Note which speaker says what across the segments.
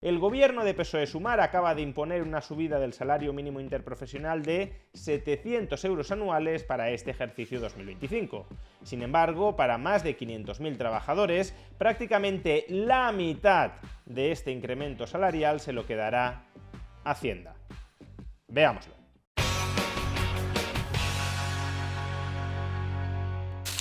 Speaker 1: El gobierno de PSOE-Sumar acaba de imponer una subida del salario mínimo interprofesional de 700 euros anuales para este ejercicio 2025. Sin embargo, para más de 500.000 trabajadores, prácticamente la mitad de este incremento salarial se lo quedará Hacienda. Veámoslo.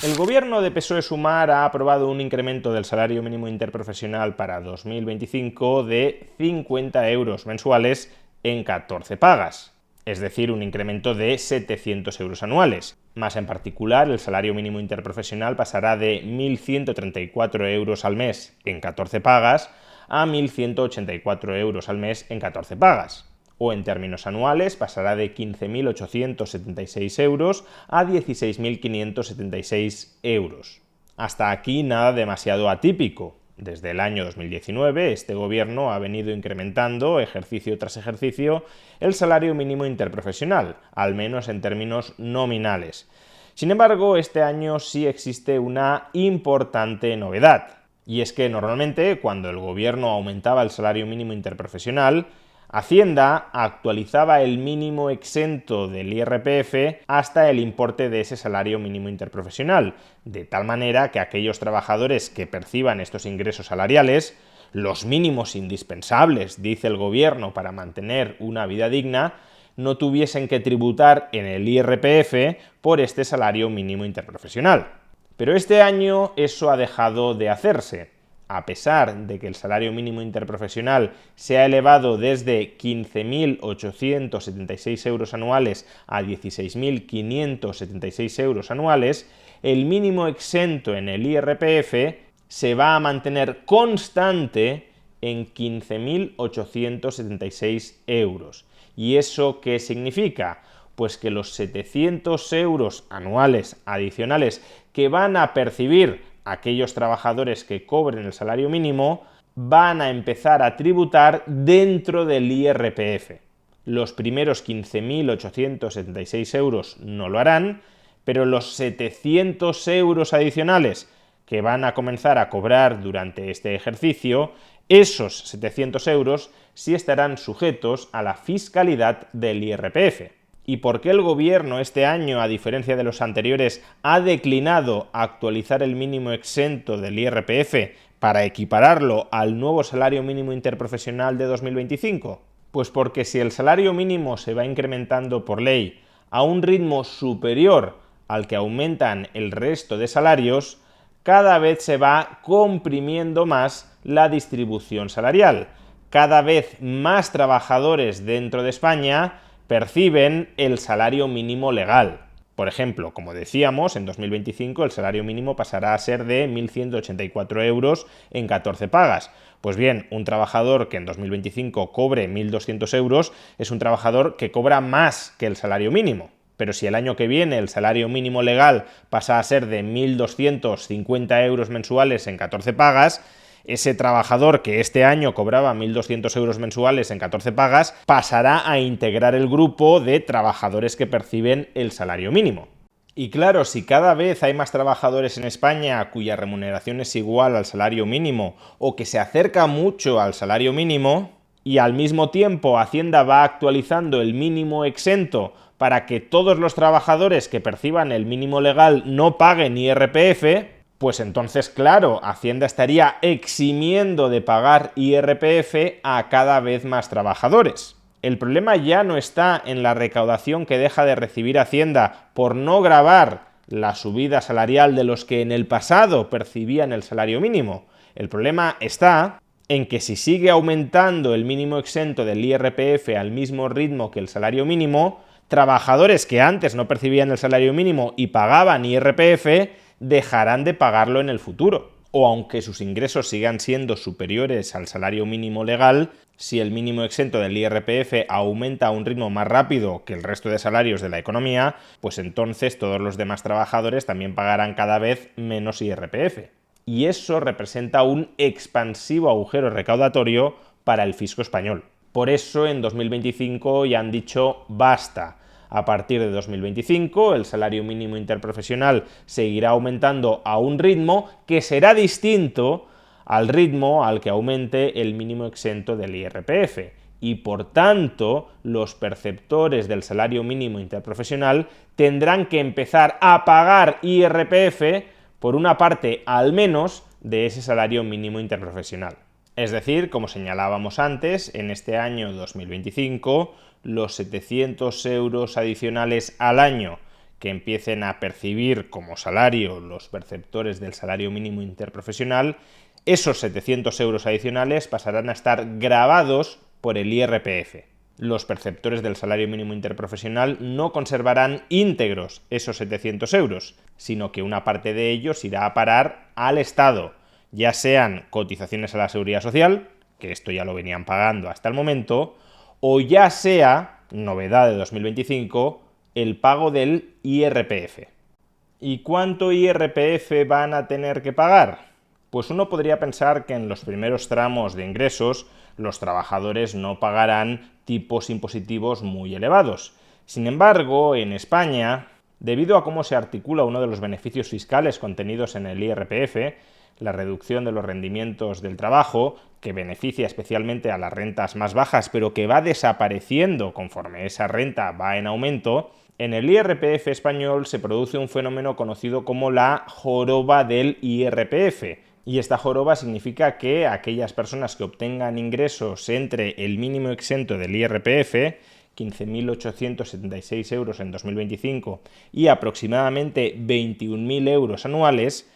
Speaker 1: El gobierno de PSOE-Sumar ha aprobado un incremento del salario mínimo interprofesional para 2025 de 50 euros mensuales en 14 pagas, es decir, un incremento de 700 euros anuales. Más en particular, el salario mínimo interprofesional pasará de 1.134 euros al mes en 14 pagas a 1.184 euros al mes en 14 pagas. O en términos anuales pasará de 15.876 euros a 16.576 euros. Hasta aquí nada demasiado atípico. Desde el año 2019 este gobierno ha venido incrementando, ejercicio tras ejercicio, el salario mínimo interprofesional, al menos en términos nominales. Sin embargo, este año sí existe una importante novedad, y es que normalmente cuando el gobierno aumentaba el salario mínimo interprofesional, Hacienda actualizaba el mínimo exento del IRPF hasta el importe de ese salario mínimo interprofesional, de tal manera que aquellos trabajadores que perciban estos ingresos salariales, los mínimos indispensables, dice el gobierno, para mantener una vida digna, no tuviesen que tributar en el IRPF por este salario mínimo interprofesional. Pero este año eso ha dejado de hacerse. A pesar de que el salario mínimo interprofesional se ha elevado desde 15.876 euros anuales a 16.576 euros anuales, el mínimo exento en el IRPF se va a mantener constante en 15.876 euros. ¿Y eso qué significa? Pues que los 700 euros anuales adicionales que van a percibir aquellos trabajadores que cobren el salario mínimo van a empezar a tributar dentro del IRPF. Los primeros 15.876 euros no lo harán, pero los 700 euros adicionales que van a comenzar a cobrar durante este ejercicio, esos 700 euros sí estarán sujetos a la fiscalidad del IRPF. ¿Y por qué el gobierno este año, a diferencia de los anteriores, ha declinado actualizar el mínimo exento del IRPF para equipararlo al nuevo salario mínimo interprofesional de 2025? Pues porque si el salario mínimo se va incrementando por ley a un ritmo superior al que aumentan el resto de salarios, cada vez se va comprimiendo más la distribución salarial. Cada vez más trabajadores dentro de España perciben el salario mínimo legal. Por ejemplo, como decíamos, en 2025 el salario mínimo pasará a ser de 1.184 euros en 14 pagas. Pues bien, un trabajador que en 2025 cobre 1.200 euros es un trabajador que cobra más que el salario mínimo. Pero si el año que viene el salario mínimo legal pasa a ser de 1.250 euros mensuales en 14 pagas, ese trabajador que este año cobraba 1.200 euros mensuales en 14 pagas pasará a integrar el grupo de trabajadores que perciben el salario mínimo. Y claro, si cada vez hay más trabajadores en España cuya remuneración es igual al salario mínimo o que se acerca mucho al salario mínimo, y al mismo tiempo Hacienda va actualizando el mínimo exento para que todos los trabajadores que perciban el mínimo legal no paguen IRPF, pues entonces, claro, Hacienda estaría eximiendo de pagar IRPF a cada vez más trabajadores. El problema ya no está en la recaudación que deja de recibir Hacienda por no gravar la subida salarial de los que en el pasado percibían el salario mínimo. El problema está en que si sigue aumentando el mínimo exento del IRPF al mismo ritmo que el salario mínimo, trabajadores que antes no percibían el salario mínimo y pagaban IRPF dejarán de pagarlo en el futuro. O aunque sus ingresos sigan siendo superiores al salario mínimo legal, si el mínimo exento del IRPF aumenta a un ritmo más rápido que el resto de salarios de la economía, pues entonces todos los demás trabajadores también pagarán cada vez menos IRPF. Y eso representa un expansivo agujero recaudatorio para el fisco español. Por eso en 2025 ya han dicho basta. A partir de 2025, el salario mínimo interprofesional seguirá aumentando a un ritmo que será distinto al ritmo al que aumente el mínimo exento del IRPF. Y por tanto, los perceptores del salario mínimo interprofesional tendrán que empezar a pagar IRPF por una parte al menos de ese salario mínimo interprofesional. Es decir, como señalábamos antes, en este año 2025, los 700 euros adicionales al año que empiecen a percibir como salario los perceptores del salario mínimo interprofesional, esos 700 euros adicionales pasarán a estar gravados por el IRPF. Los perceptores del salario mínimo interprofesional no conservarán íntegros esos 700 euros, sino que una parte de ellos irá a parar al Estado, ya sean cotizaciones a la Seguridad Social, que esto ya lo venían pagando hasta el momento, o ya sea, novedad de 2025, el pago del IRPF. ¿Y cuánto IRPF van a tener que pagar? Pues uno podría pensar que en los primeros tramos de ingresos los trabajadores no pagarán tipos impositivos muy elevados. Sin embargo, en España, debido a cómo se articula uno de los beneficios fiscales contenidos en el IRPF, la reducción de los rendimientos del trabajo, que beneficia especialmente a las rentas más bajas, pero que va desapareciendo conforme esa renta va en aumento, en el IRPF español se produce un fenómeno conocido como la joroba del IRPF. Y esta joroba significa que aquellas personas que obtengan ingresos entre el mínimo exento del IRPF, 15.876 euros en 2025, y aproximadamente 21.000 euros anuales,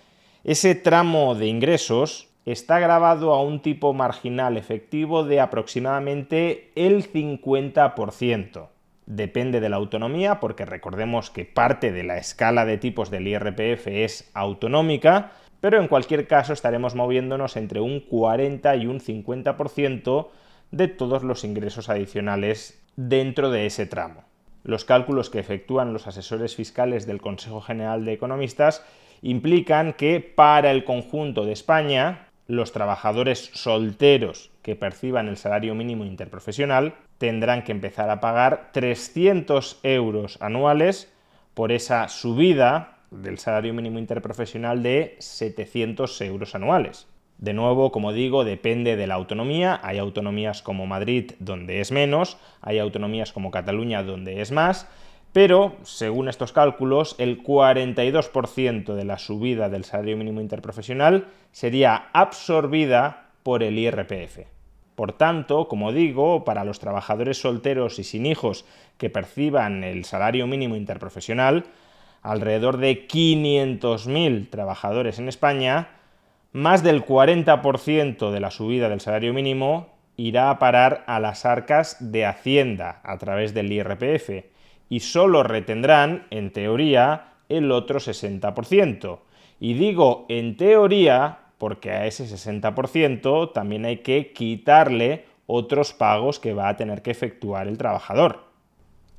Speaker 1: ese tramo de ingresos está gravado a un tipo marginal efectivo de aproximadamente el 50%. Depende de la autonomía, porque recordemos que parte de la escala de tipos del IRPF es autonómica, pero en cualquier caso estaremos moviéndonos entre un 40 y un 50% de todos los ingresos adicionales dentro de ese tramo. Los cálculos que efectúan los asesores fiscales del Consejo General de Economistas implican que para el conjunto de España, los trabajadores solteros que perciban el salario mínimo interprofesional tendrán que empezar a pagar 300 euros anuales por esa subida del salario mínimo interprofesional de 700 euros anuales. De nuevo, como digo, depende de la autonomía. Hay autonomías como Madrid donde es menos, hay autonomías como Cataluña donde es más, pero, según estos cálculos, el 42% de la subida del salario mínimo interprofesional sería absorbida por el IRPF. Por tanto, como digo, para los trabajadores solteros y sin hijos que perciban el salario mínimo interprofesional, alrededor de 500.000 trabajadores en España, más del 40% de la subida del salario mínimo irá a parar a las arcas de Hacienda a través del IRPF y solo retendrán, en teoría, el otro 60%. Y digo en teoría porque a ese 60% también hay que quitarle otros pagos que va a tener que efectuar el trabajador.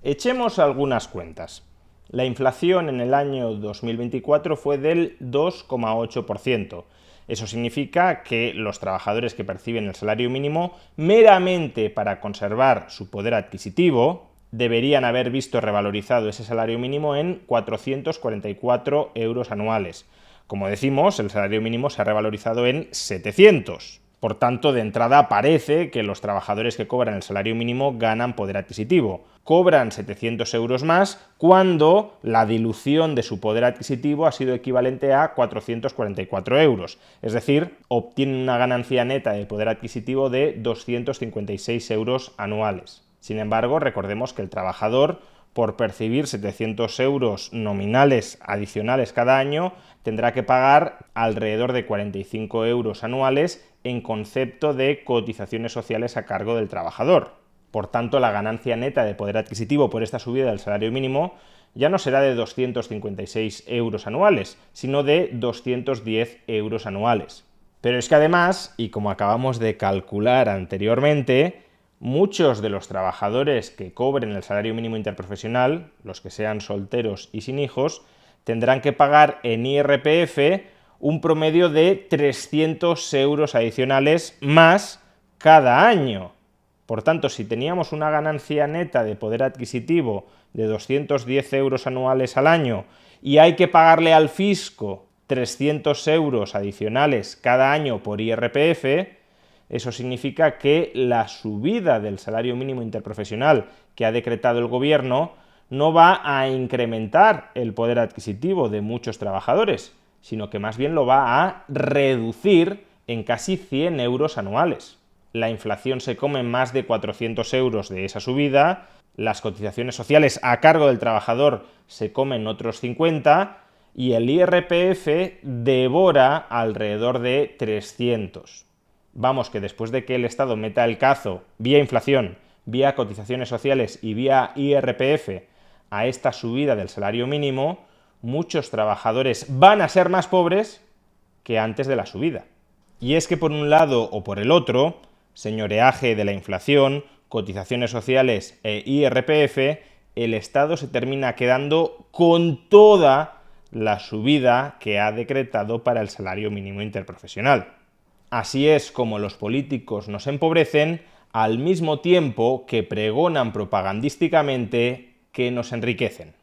Speaker 1: Echemos algunas cuentas. La inflación en el año 2024 fue del 2,8%. Eso significa que los trabajadores que perciben el salario mínimo, meramente para conservar su poder adquisitivo, deberían haber visto revalorizado ese salario mínimo en 444 euros anuales. Como decimos, el salario mínimo se ha revalorizado en 700. Por tanto, de entrada parece que los trabajadores que cobran el salario mínimo ganan poder adquisitivo. Cobran 700 euros más cuando la dilución de su poder adquisitivo ha sido equivalente a 444 euros. Es decir, obtienen una ganancia neta de poder adquisitivo de 256 euros anuales. Sin embargo, recordemos que el trabajador, por percibir 700 euros nominales adicionales cada año, tendrá que pagar alrededor de 45 euros anuales en concepto de cotizaciones sociales a cargo del trabajador. Por tanto, la ganancia neta de poder adquisitivo por esta subida del salario mínimo ya no será de 256 euros anuales, sino de 210 euros anuales. Pero es que además, y como acabamos de calcular anteriormente, muchos de los trabajadores que cobren el salario mínimo interprofesional, los que sean solteros y sin hijos, tendrán que pagar en IRPF un promedio de 300 euros adicionales más cada año. Por tanto, si teníamos una ganancia neta de poder adquisitivo de 210 euros anuales al año y hay que pagarle al fisco 300 euros adicionales cada año por IRPF, eso significa que la subida del salario mínimo interprofesional que ha decretado el gobierno no va a incrementar el poder adquisitivo de muchos trabajadores, sino que más bien lo va a reducir en casi 100 euros anuales. La inflación se come más de 400 euros de esa subida, las cotizaciones sociales a cargo del trabajador se comen otros 50 y el IRPF devora alrededor de 300. Vamos, que después de que el Estado meta el cazo vía inflación, vía cotizaciones sociales y vía IRPF a esta subida del salario mínimo, muchos trabajadores van a ser más pobres que antes de la subida. Y es que por un lado o por el otro, señoreaje de la inflación, cotizaciones sociales e IRPF, el Estado se termina quedando con toda la subida que ha decretado para el salario mínimo interprofesional. Así es como los políticos nos empobrecen al mismo tiempo que pregonan propagandísticamente que nos enriquecen.